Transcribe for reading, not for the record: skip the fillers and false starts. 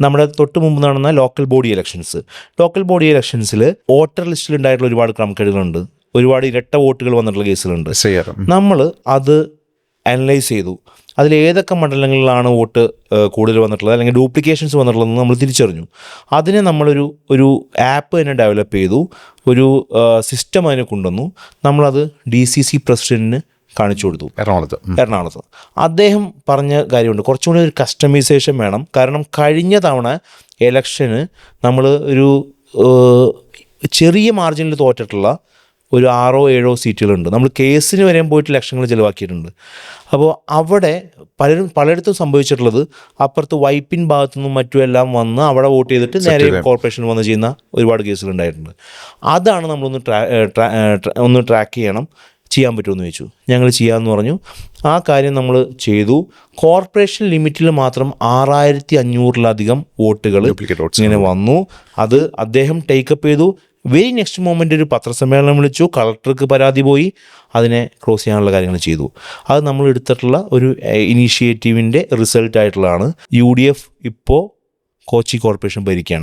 നമ്മുടെ തൊട്ട് മുമ്പ് നടന്ന ലോക്കൽ ബോഡി ഇലക്ഷൻസിൽ വോട്ടർ ലിസ്റ്റിൽ ഉണ്ടായിട്ടുള്ള ഒരുപാട് ക്രമക്കേടുകളുണ്ട്, ഒരുപാട് ഇരട്ട വോട്ടുകൾ വന്നിട്ടുള്ള കേസുകളുണ്ട്. നമ്മൾ അത് അനലൈസ് ചെയ്തു, അതിലേതൊക്കെ മണ്ഡലങ്ങളിലാണ് വോട്ട് കൂടുതൽ വന്നിട്ടുള്ളത് അല്ലെങ്കിൽ ഡ്യൂപ്ലിക്കേഷൻസ് വന്നിട്ടുള്ളതെന്ന് നമ്മൾ തിരിച്ചറിഞ്ഞു. അതിനെ നമ്മളൊരു ആപ്പ് തന്നെ ഡെവലപ്പ് ചെയ്തു, ഒരു സിസ്റ്റം അതിനെ കൊണ്ടുവന്നു. നമ്മളത് DCC പ്രസിഡന്റിന് കാണിച്ചു കൊടുത്തു, എറണാകുളത്ത്. അദ്ദേഹം പറഞ്ഞ കാര്യമുണ്ട്, കുറച്ചുകൂടി ഒരു കസ്റ്റമൈസേഷൻ വേണം. കാരണം കഴിഞ്ഞ തവണ ഇലക്ഷന് നമ്മൾ ഒരു ചെറിയ മാർജിനിൽ തോറ്റിട്ടുള്ള ഒരു 6-7 സീറ്റുകളുണ്ട്. നമ്മൾ കേസിന് വരെയും പോയിട്ട് ലക്ഷങ്ങൾ ചിലവാക്കിയിട്ടുണ്ട്. അപ്പോൾ അവിടെ പലയിടത്തും സംഭവിച്ചിട്ടുള്ളത് അപ്പുറത്ത് വൈപ്പിൻ ഭാഗത്തു നിന്നും മറ്റുമെല്ലാം വന്ന് അവിടെ വോട്ട് ചെയ്തിട്ട് നേരെ കോർപ്പറേഷൻ വന്ന് ചെയ്യുന്ന ഒരുപാട് കേസുകളുണ്ടായിട്ടുണ്ട്. അതാണ് നമ്മളൊന്ന് ട്രാക്ക് ചെയ്യാൻ പറ്റുമെന്ന് ചോദിച്ചു. ഞങ്ങൾ ചെയ്യാമെന്ന് പറഞ്ഞു. ആ കാര്യം നമ്മൾ ചെയ്തു. കോർപ്പറേഷൻ ലിമിറ്റിൽ മാത്രം 6500-ലധികം വോട്ടുകൾ ഇങ്ങനെ വന്നു. അത് അദ്ദേഹം ടേക്കപ്പ് ചെയ്തു. വെരി നെക്സ്റ്റ് മൊമെൻ്റ് ഒരു പത്രസമ്മേളനം വിളിച്ചു, കളക്ടർക്ക് പരാതി പോയി, അതിനെ ക്ലോസ് ചെയ്യാനുള്ള കാര്യങ്ങൾ ചെയ്തു. അത് നമ്മൾ എടുത്തിട്ടുള്ള ഒരു ഇനീഷ്യേറ്റീവിൻ്റെ റിസൾട്ടായിട്ടുള്ളതാണ്. UDF ഇപ്പോൾ കൊച്ചി കോർപ്പറേഷൻ ഭരിക്കുകയാണ്.